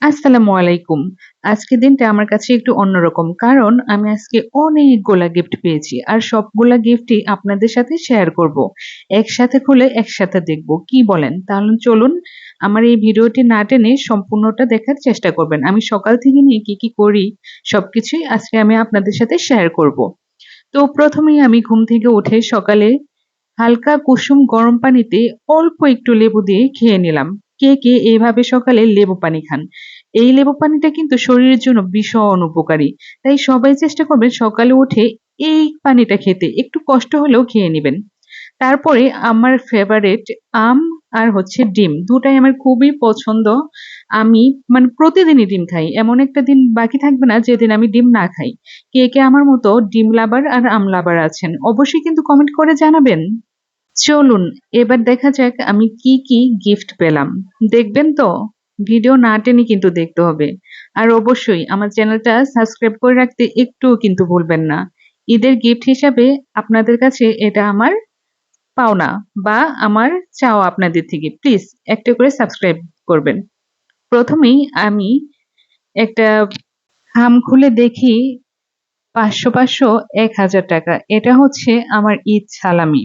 আসসালামু আলাইকুম। আজকের দিনটা আমার কাছে একটু অন্যরকম। কারণ আমি আজকে অনেকগুলা গিফট পেয়েছি। আর সবগুলা গিফটই আপনাদের সাথে শেয়ার করব। একসাথে খুলে একসাথে দেখব। কি বলেন? তাহলে চলুন আমার এই ভিডিওটি না টেনে সম্পূর্ণটা দেখার চেষ্টা করবেন। আমি সকাল থেকে নিয়ে কি করি সবকিছুই আজকে আমি আপনাদের সাথে শেয়ার করব। তো ১ম এই আমি ঘুম থেকে উঠে সকালে হালকা কুসুম গরম পানিতে অল্প একটু লেবু দিয়ে খেয়ে নিলাম। কে এভাবে সকালে লেবু পানি খান? এই লেবু পানিটা কিন্তু শরীরের জন্য ভীষণ উপকারী। তাই সবাই চেষ্টা করবেন সকালে উঠে এই পানিটা খেতে। একটু কষ্ট হলেও খেয়ে নিবেন। তারপরে আমার ফেভারেট আম আর হচ্ছে ডিম। ২ টাই আমার খুবই পছন্দ। আমি মানে প্রতিদিনই ডিম খাই। এমন একটা দিন বাকি থাকবে না যেদিন আমি ডিম না খাই। কে আমার মতো ডিম লাভার আর আম লাভার আছেন? অবশ্যই কিন্তু কমেন্ট করে জানাবেন। চলুন এবার দেখা যাক আমি কি গিফট পেলাম। দেখবেন তো? ভিডিও না টেনে কিন্তু দেখতে হবে। আর অবশ্যই আমার চ্যানেলটা সাবস্ক্রাইব করে রাখতে একটুও কিন্তু ভুলবেন না। ঈদের গিফট হিসাবে আপনাদের কাছে এটা আমার পাওনা বা আমার চাওয়া আপনাদের থেকে। প্লিজ একটা করে সাবস্ক্রাইব করবেন। ১ম এই আমি একটা খাম খুলে দেখি ৫০০, ১,০০০ টাকা। এটা হচ্ছে আমার ঈদ সালামি।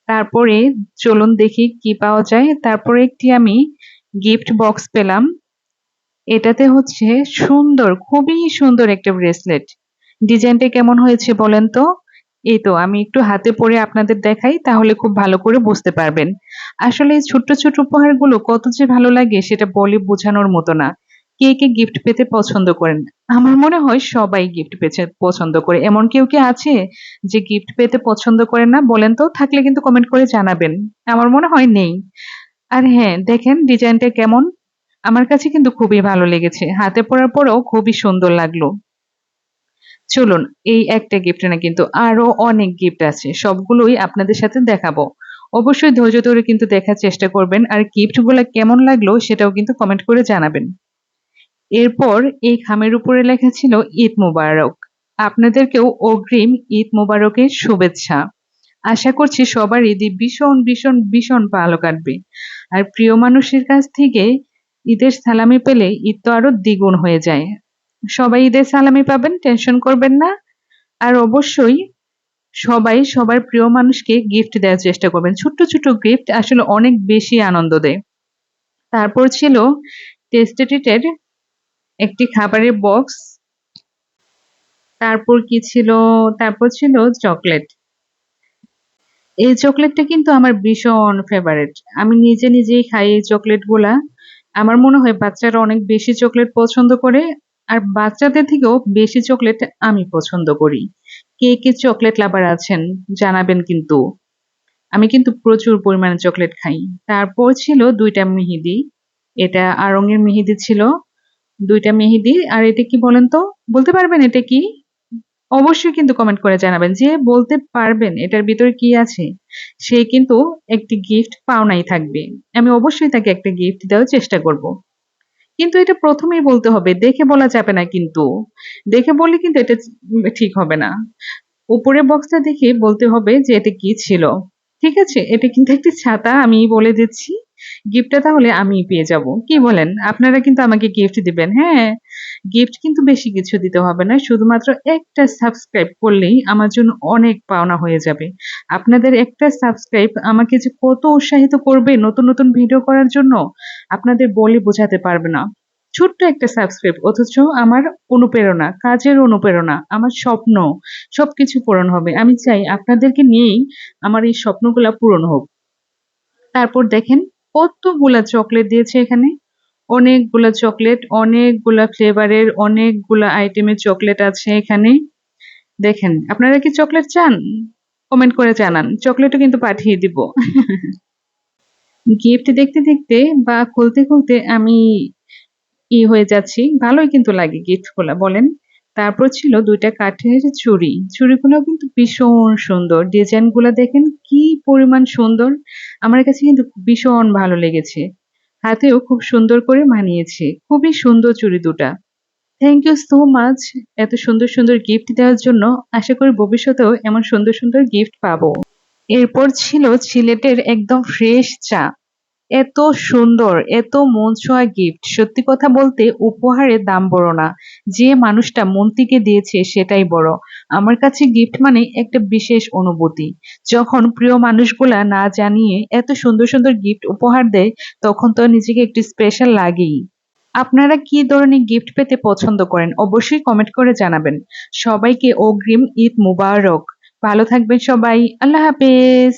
তারপরে চলুন দেখি কি পাওয়া যায়। তারপরে একটি আমি গিফট বক্স পেলাম। এটাতে হচ্ছে সুন্দর, খুবই সুন্দর একটা ব্রেসলেট। ডিজাইনটা কেমন হয়েছে বলেন তো? এই তো আমি একটু হাতে পরে আপনাদের দেখাই তাহলে খুব ভালো করে বুঝতে পারবেন। আসলে এই ছোট্ট উপহারগুলো কত যে ভালো লাগে সেটা বলে বোঝানোর মতো না। কে গিফট পেতে পছন্দ করেন? আমার মনে হয় সবাই গিফট পেতে পছন্দ করে। এমন কেউ কি আছে যে গিফট পেতে পছন্দ করে না? বলেন তো? থাকলে কিন্তু কমেন্ট করে জানাবেন। আমার মনে হয় নেই। আর হ্যাঁ, দেখেন ডিজাইনটা কেমন? আমার কাছে কিন্তু খুবই ভালো লেগেছে। হাতে পরার পরেও খুবই সুন্দর লাগলো। চলুন এই একটা গিফট না কিন্তু আরো অনেক গিফট আছে। সবগুলোই আপনাদের সাথে দেখাবো। অবশ্যই ধৈর্য ধরে কিন্তু দেখার চেষ্টা করবেন। আর গিফট গুলা কেমন লাগলো সেটাও কিন্তু কমেন্ট করে জানাবেন। এরপর এই খামের উপরে লেখা ছিল ঈদ মোবারক। আপনাদেরকেও অগ্রিম ঈদ মোবারকের শুভেচ্ছা। আশা করছি সবার ঈদই ভীষণ ভালো কাটবে। আর প্রিয় মানুষের কাছ থেকে ঈদের সালামি পেলে ঈদ তো আরো দ্বিগুণ হয়ে যায়। সবাই ঈদের সালামি পাবেন, টেনশন করবেন না। আর অবশ্যই সবাই সবার প্রিয় মানুষকে গিফট দেওয়ার চেষ্টা করবেন। ছোট্ট গিফট আসলে অনেক বেশি আনন্দ দেয়। তারপর ছিল টেস্টি ট্রিটের একটি খাবারের বক্স। তারপর কি ছিল? তারপর ছিল চকলেট। এই চকলেটটা কিন্তু আমার ভীষণ ফেভারিট। আমি নিজেই খাই এই চকলেটগুলা। আমার মনে হয় বাচ্চারা অনেক বেশি চকলেট পছন্দ করে। আর বাচ্চাদের থেকেও বেশি চকলেট আমি পছন্দ করি। কে চকলেট লাভার আছেন জানাবেন কিন্তু। আমি কিন্তু প্রচুর পরিমাণে চকলেট খাই। তারপর ছিল ২ টা মেহেদি। এটা আড়ং-এর মেহেদি ছিল। ২ টা মেহেদি। আর এটা কি বলেন তো? বলতে পারবেন এটা কি? অবশ্যই কিন্তু কমেন্ট করে জানাবেন। যে বলতে পারবেন এটার ভিতরে কি আছে, সে কিন্তু একটি গিফট পাওনাই থাকবে। আমি অবশ্যই তাকে একটা গিফট দেওয়ার চেষ্টা করব। কিন্তু এটা ১ম এই বলতে হবে। দেখে বলা যাবে না কিন্তু। দেখে বললে কিন্তু এটা ঠিক হবে না। উপরের বক্সটা দেখে বলতে হবে যে এটা কি ছিল। ঠিক আছে? এটা কিন্তু একটি ছাতা আমিই বলে দিচ্ছি। গিফটটা তাহলে আমিই পেয়ে যাবো। কি বলেন? আপনারা কিন্তু আমাকে গিফট দিবেন, হ্যাঁ? গিফট কিন্তু বেশি কিছু দিতে হবে না। শুধুমাত্র একটা সাবস্ক্রাইব করলেই আমার জন্য অনেক পাওনা হয়ে যাবে। আপনাদের একটা সাবস্ক্রাইব আমাকে যে কত উৎসাহিত করবে নতুন ভিডিও করার জন্য, আপনাদের বলে বোঝাতে পারবে না। ছোট্ট একটা সাবস্ক্রাইব অথচ আমার অনুপ্রেরণা, কাজের অনুপ্রেরণা, আমার স্বপ্ন সবকিছু পূরণ হবে। আমি চাই আপনাদেরকে নিয়েই আমার এই স্বপ্নগুলা পূরণ হোক। তারপর দেখেন কতগুলা চকলেট দিয়েছে এখানে। অনেকগুলা চকলেট, অনেকগুলা ফ্লেভারের, অনেকগুলা আইটেমের চকলেট আছে এখানে। দেখেন, আপনারা কি চকলেট চান? কমেন্ট করে জানান। চকলেটও কিন্তু পাঠিয়ে দিব। গিফট দেখতে বা খুলতে আমি হয়ে যাচ্ছি। ভালোই কিন্তু লাগে গিফট গুলা বলেন? তারপর ছিল ২ টা কাঠের চুড়ি। চুড়িগুলাও কিন্তু ভীষণ সুন্দর। ডিজাইন গুলা দেখেন কি পরিমাণ সুন্দর। আমার কাছে কিন্তু ভীষণ ভালো লেগেছে। হাতেও খুব সুন্দর করে মানিয়েছে। খুবই সুন্দর চুড়ি ২ টা। থ্যাংক ইউ সো মাচ এত সুন্দর গিফট দেওয়ার জন্য। আশা করি ভবিষ্যতেও এমন সুন্দর গিফট পাবো। এরপর ছিল সিলেটের একদম ফ্রেশ চা। এত সুন্দর, এত মন ছোঁয়া গিফট। সত্যি কথা বলতে উপহারের দাম বড় না। যে মানুষটা মন থেকে দিয়েছে সেটাই বড়। আমার কাছে গিফট মানে একটা বিশেষ অনুভূতি। যখন প্রিয় মানুষগুলা না জানিয়ে এত সুন্দর, সুন্দর গিফট উপহার দেয়, তখন তো নিজেকে একটু স্পেশাল লাগেই। আপনারা কি ধরনের গিফট পেতে পছন্দ করেন? অবশ্যই কমেন্ট করে জানাবেন। সবাইকে অগ্রিম ঈদ মুবারক। ভালো থাকবেন সবাই। আল্লাহ হাফেজ।